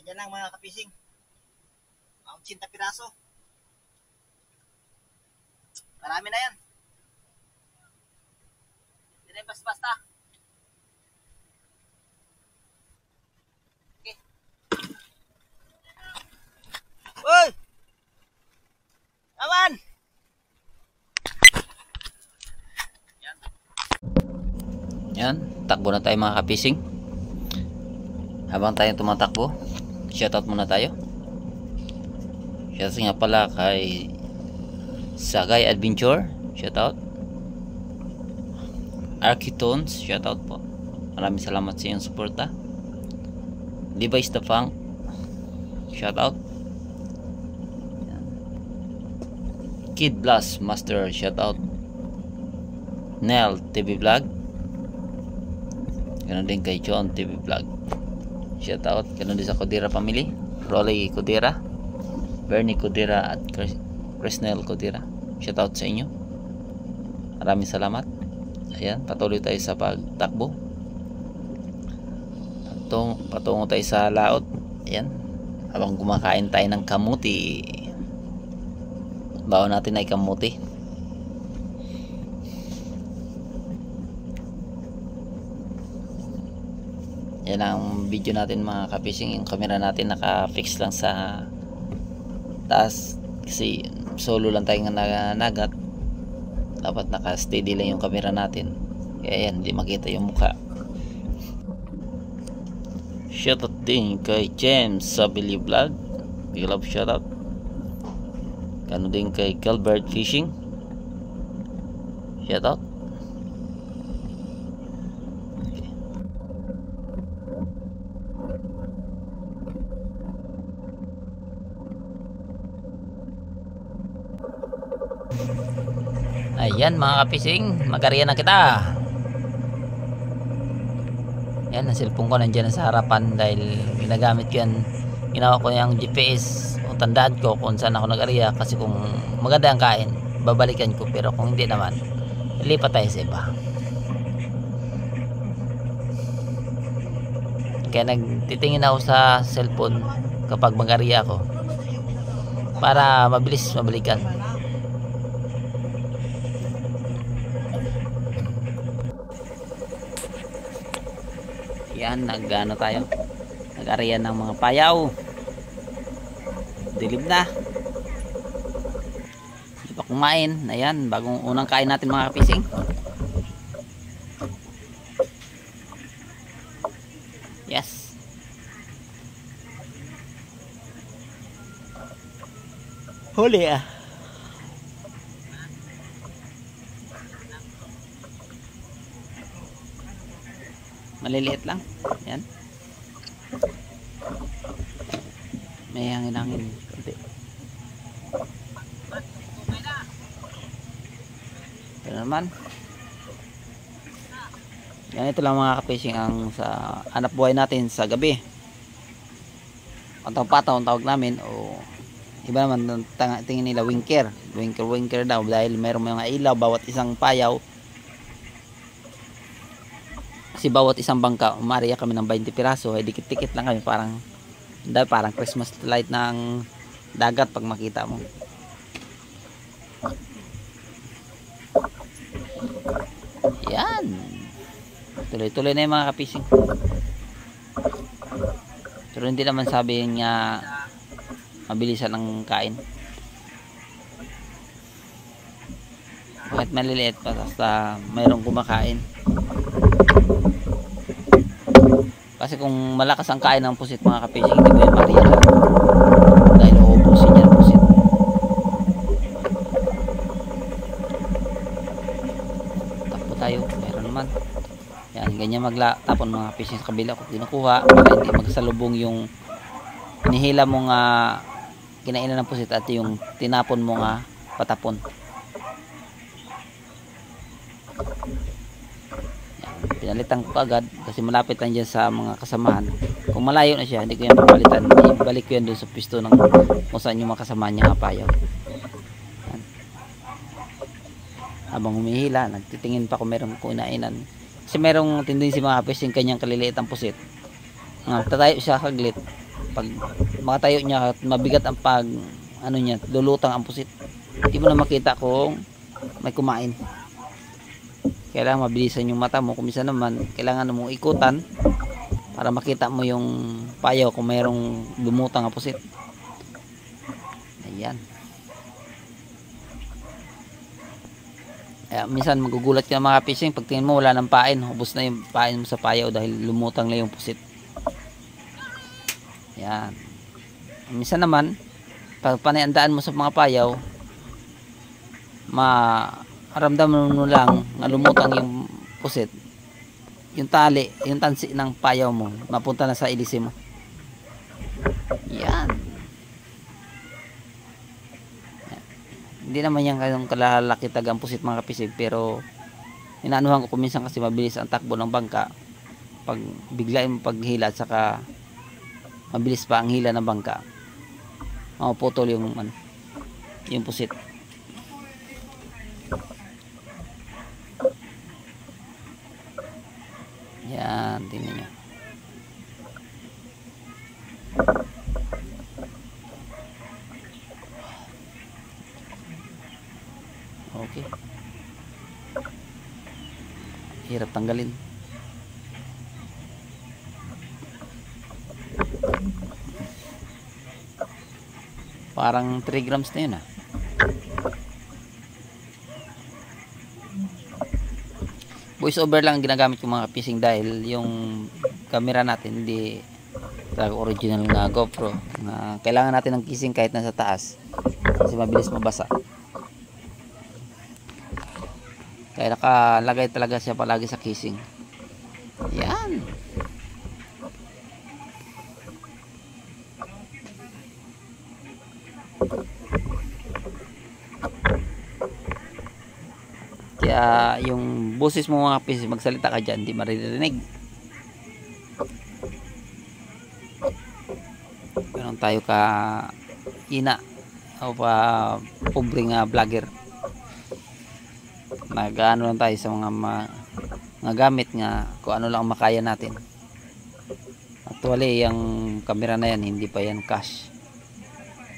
Yan lang mga kapising. Mga 80 piraso. Marami na yan. Hindi na yung basta-basta. Okay. Uy! Aman! Yan, takbo na tayo mga kapising. Habang tayo tumatakbo, shoutout muna tayo. Shoutout nga pala kay Sagay Adventure, shoutout. Architones, shoutout po. Maraming salamat sa iyong suporta. Device the Funk, shoutout. Kid Blast Master, shoutout. Nel TV Vlog, ganon din kay John TV Vlog, shoutout. Ganon din sa Codera family, Rolly Codera, Bernie Codera at Cresnel Codera, shoutout sa inyo. Maraming salamat. Ayan, patuloy tayo sa pagtakbo. Patungo tayo sa laot. Ayan, habang kumakain tayo ng kamuti. Baon natin ay kamuti. Yan ang video natin mga kapising. Yung camera natin naka-fix lang sa taas kasi solo lang tayong nagat. Dapat naka-steady lang yung camera natin. Kaya yan, hindi makita yung mukha. Shoutout din kay James Sabili Vlog, big love shoutout. Ganoon din kay Gilbert Fishing, shoutout. Ayan mga kapising, magkariya na kita. Yan, ang cellphone ko nandiyan sa harapan dahil ginagamit ko yan. Ginawa ko yung GPS o tandaan ko kung saan ako nag-area, kasi kung maganda ang kain babalikan ko, pero kung hindi naman lipat tayo sa iba. Kaya nagtitingin ako sa cellphone kapag mag-area ako para mabilis mabalikan. Yan, nag-ano tayo, nag-area ng mga payaw. Dilim na, hindi pa kumain. Ayan, bagong unang kain natin mga kapising. Yes, huli ah. Maliliit lang. Yan, may hangin-hangin konti. Ito naman. Yan, ito lang mga kapising ang sa hanap buhay natin sa gabi. Pataw-pataw ang tawag namin, o iba naman tingin nila winker daw, dahil mayroong mga ilaw bawat isang payaw. Kasi bawat isang bangka umariya kami ng 20 piraso, ay dikit-dikit lang kami, parang Christmas light ng dagat pag makita mo. Yan, tuloy-tuloy na yung mga kapising. Pero hindi naman sabi niya mabilisan ang kain. Kahit maliliit pa, basta mayroong kumakain. Kasi kung malakas ang kain ng pusit mga kapising, hindi ko yan mariya lang, dahil uubusin niya ang pusit. Takbo tayo, meron naman. Yan, ganyan magtapon mga kapising sa kabila kung kinukuha, para hindi magsalubong yung hinihila mong kinainan ng pusit at yung tinapon mo nga patapon. Pinalitan ko agad kasi malapit lang dyan sa mga kasamahan. Kung malayo na siya, hindi ko yan papalitan, ibalik ko yan doon sa pisto ng kung saan yung mga kasamahan niya kapayaw. Yan. Habang humihila, nagtitingin pa kung merong kunainan, kasi merong tendency mga kapis yung kanyang kaliliit ang pusit. Tatayo siya kaglit, pag makatayo niya at mabigat ang pag ano niya, lulutang ang pusit. Hindi mo na makita kung may kumain. Kailangan mabilisan yung mata mo. Kung minsan naman kailangan mo ikutan para makita mo yung payaw kung mayroong lumutang ang pusit. Ayan. Minsan magugulat ka mga fishing pag tingin mo wala ng pain, ubos na yung pain mo sa payaw dahil lumutang na yung pusit. Yan. Minsan naman pag panayandaan mo sa mga payaw, maramdaman mo lang na lumutang yung pusit, yung tali, yung tansi ng payaw mo mapunta na sa ilisi mo. Yan. Hindi naman yan kayong kalalaki tagang pusit mga kapisig, pero inaanuhan ko kuminsan kasi mabilis ang takbo ng bangka pag biglain mo paghila at saka mabilis pa ang hila ng bangka, mapuputol yung pusit. Yan, tingnan nyo. Okay. Hirap tanggalin. Parang 3 grams na yun Voice over lang ginagamit yung mga fishing dahil yung camera natin hindi talaga original na GoPro na kailangan natin ng kissing kahit nasa taas kasi mabilis mabasa. Kaya nakalagay talaga siya palagi sa casing. Yan. Kaya yung boses mo mga pis, magsalita ka dyan, hindi maririnig. Meron tayo ka ina o pa pobreng vlogger. Nag-ano lang tayo sa mga gamit nga kung ano lang makaya natin. Actually yung camera na yan hindi pa yan cash,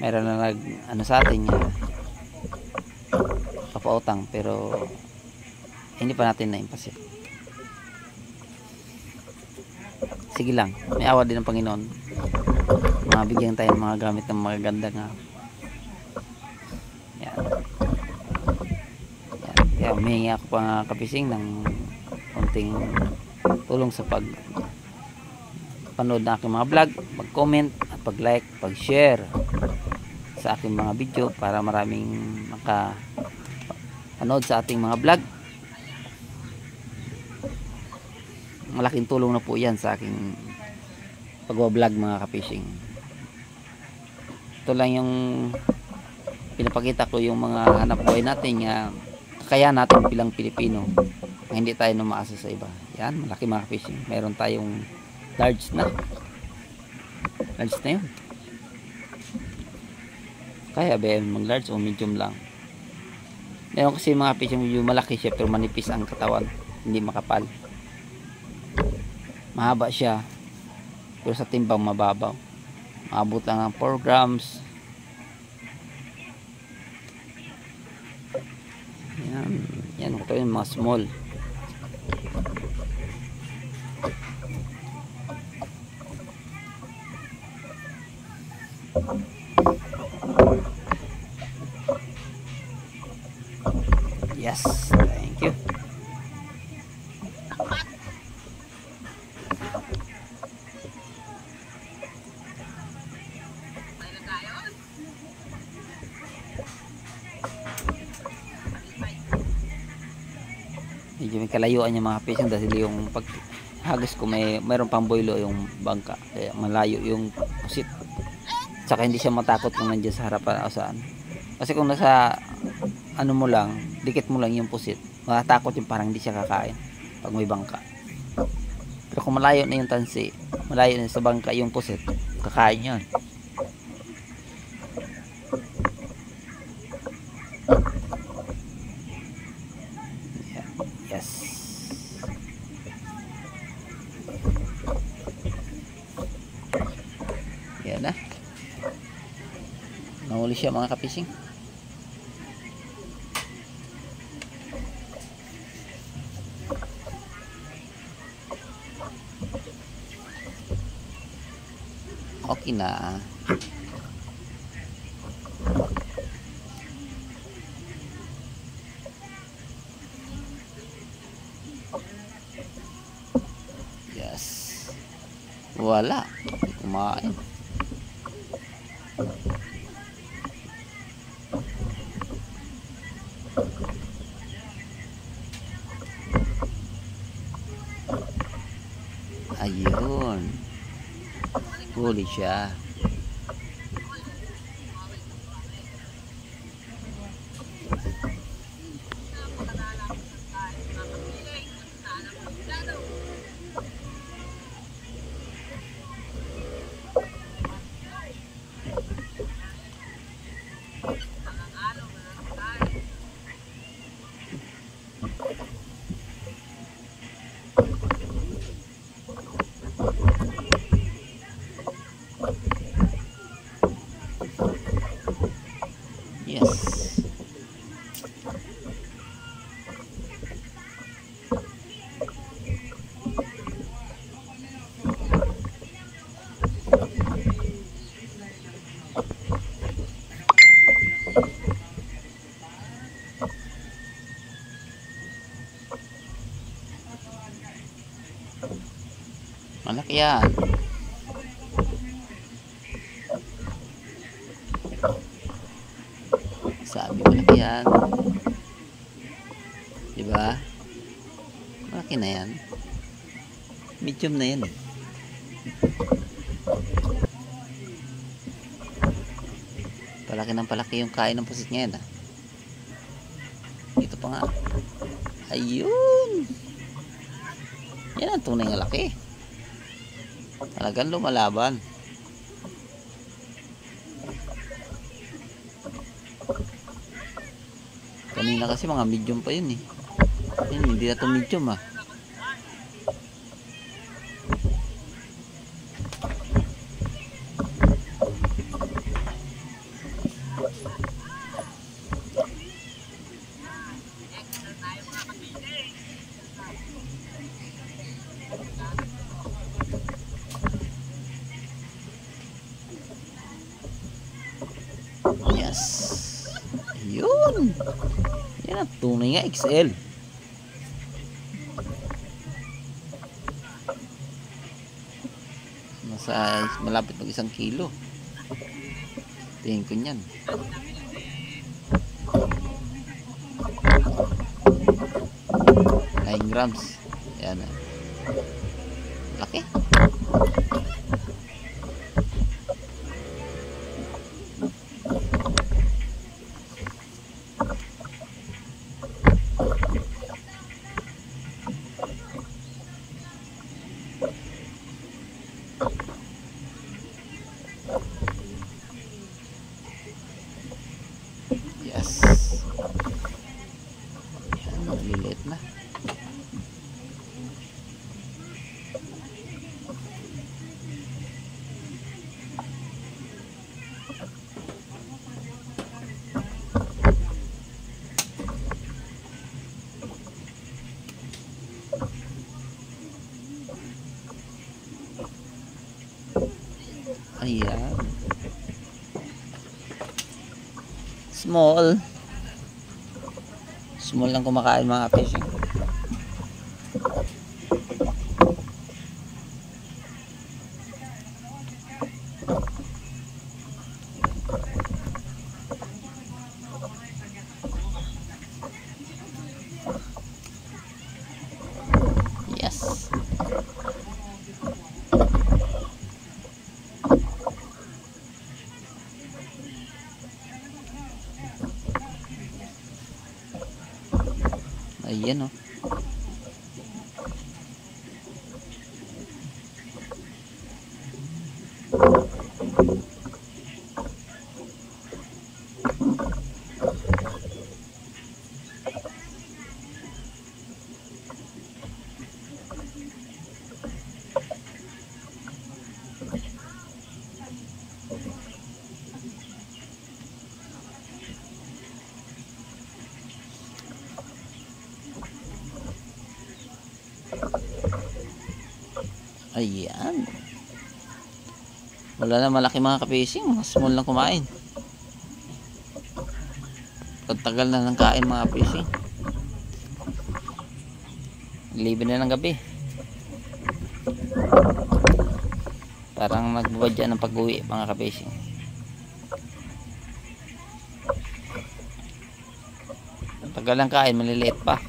meron na ano sa atin nga papautang pero hindi pa natin na-impasit. Sige lang, may awa din ng Panginoon, mabigyan tayo ng mga gamit ng magaganda nga. Yan. Kaya humingi ako pa kapising ng konting tulong sa panood ng aking mga vlog, mag-comment at pag-like, pag-share sa aking mga video para maraming makapanood sa ating mga vlog. Malaking tulong na po yan sa aking pag-vlog mga kapishing. Ito lang yung pinapakita ko yung mga hanap buhay natin nga kaya natin bilang Pilipino na hindi tayo numaasa sa iba. Yan, malaki mga fishing. Meron tayong large na yun. Kaya ba mag large o medium lang. Meron kasi mga fishing medyo malaki siya pero manipis ang katawan, hindi makapal. Mahaba siya pero sa timbang mababaw, maabot lang ng 4 grams. Yan ito yung mga small. Yes, thank you. Medyo may kalayuan yung mga fishing dahil yung paghagis ko mayroon pang boilo yung bangka, kaya malayo yung pusit. Tsaka hindi siya matakot kung nandiyan sa harapan o saan, kasi kung nasa ano mo lang, dikit mo lang yung pusit, matatakot yung parang hindi siya kakain pag may bangka. Pero kung malayo na yung tansi, malayo na sa bangka yung pusit, kakain yun. Yes. Yes. siya mga kapising. Okay na. Yes. Wala. Kumain. Ayun. Huli siya. Yes. Malaki yan. Sabi malaki yan. Diba? Malaki na yan. Medium na yan eh. Palaki ng palaki yung kain ng pusit ngayon ah. Ito pa nga. Ayun. Yan ang tunay nga laki. Talagang lumalaban. Kanina kasi mga medium pa yun eh. Yan, hindi na ito medium ah. Yes. Yun. Yan ang tunay nga XL. Nasa malapit mag 1 kilo. Tingin ko niyan. 9 grams. Yan. Laki. Yes. Yan, maglilit na. Ayan. Small. Small lang kumakain mga fishing. Yes. Ayan oh. Ayan. Wala na malaki mga ka-fishing. Mga small lang kumain. Tagal na ng kain mga fishing. 11 na ng gabi. Parang nagbabadya ng pag-uwi mga ka-fishing. Tagal lang kain, maliliit pa.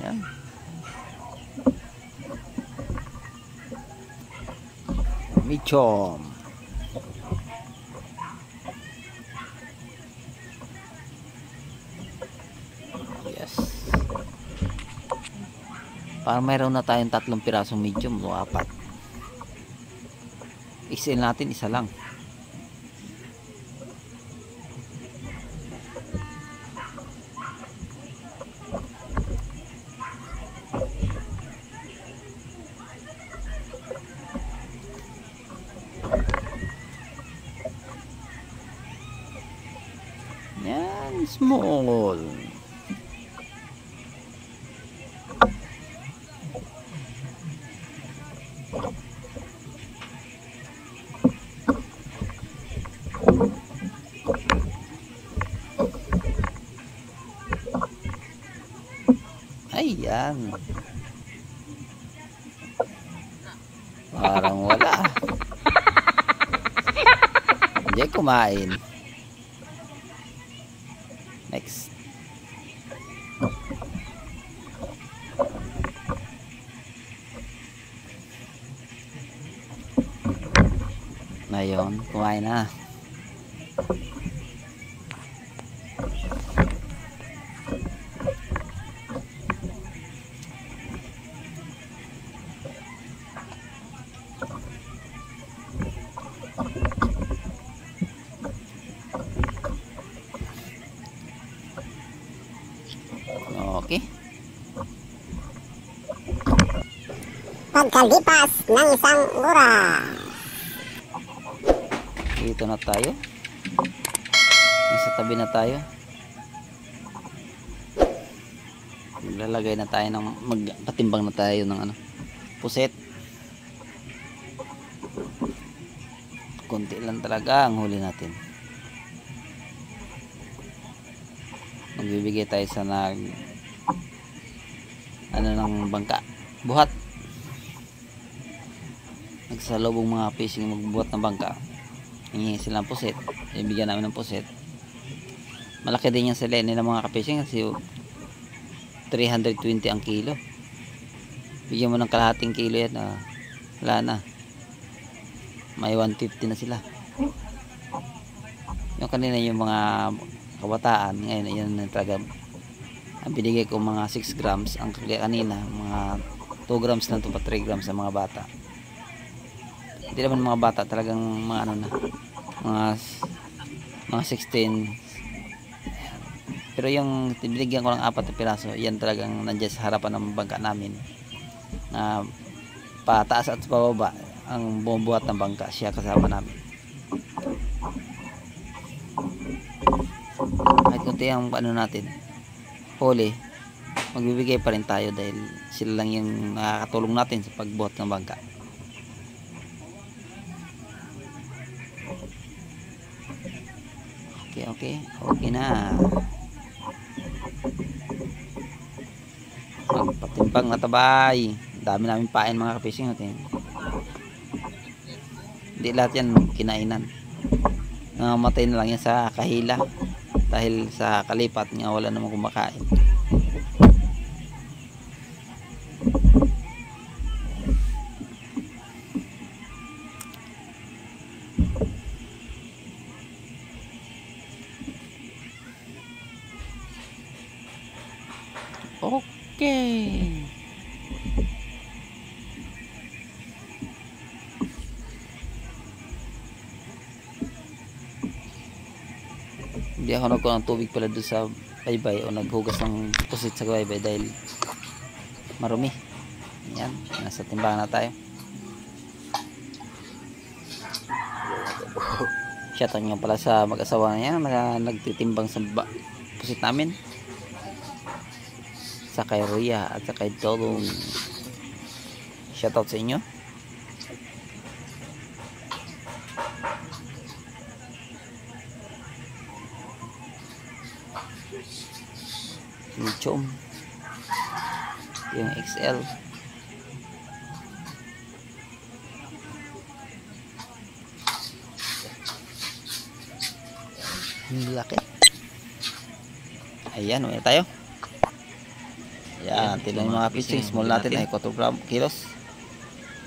Yan. Michom. Yes. Parang mayroon na tayong 3 pirasong medium o 4. XL natin isa lang. Yan, small. Ayan. Parang wala. Hindi kumain. Next. Ngayon, kumain na. Okay. Pagkalipas ng isang oras. Dito na tayo. Nasa tabi na tayo. Lalagay na tayo ng magpatimbang na tayo ng puset. Konti lang talaga ang huli natin. Magbibigay tayo sa ng bangka, buhat. Nagsalubong mga fishing magbuhat ng bangka, hingi sila ng puset, ibigyan namin ng puset. Malaki din yan sa lene ng mga ka-fishing kasi 320 ang kilo. Bigyan mo ng kalahating kilo yan, wala na, may 150 na sila. Yung kanina yung mga kabataan, ngayon yan na talaga. Ang binigay ko mga 6 grams, ang kanina mga 2 grams lang to, pa 3 grams sa mga bata. Hindi naman mga bata, talagang mga mga 16. Pero yung binigyan ko ng 4 na piraso, yan talagang nandiyan sa harapan ng bangka namin. Na pataas at pababa ang bumubuhat ng bangka, siya kasama namin. Kahit kunti ang natin huli, magbibigay pa rin tayo dahil sila lang yung nakakatulong natin sa pagbuhat ng bangka. Okay na. Magpatimbang na tabay. Dami namin pain mga ka-fishing natin. Hindi lahat yan kinainan. Namatay na lang yan sa kahila dahil sa kalipat nga wala namang kumakain. Okay. Hindi ako nagkuha ng tubig pala doon sa baybay o naghugas ng pusit sa baybay dahil marumi. Yan, nasa timbangan na tayo. Shoutout nga pala sa mag-asawa na yan na nagtitimbang sa pusit namin. Sa kay Ria at sa kay Dolong. Shoutout sa inyo. Yung chom, yung XL, ang laki. Ayan, uwi tayo. Ayan, tignan yung mga fishing. Small natin ay 4 kilos.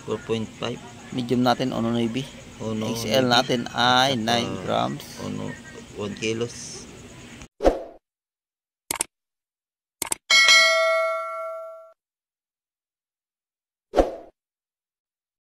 4.5. Medium natin 1.9. Uno, XL natin ay 9 grams. 1 kilos.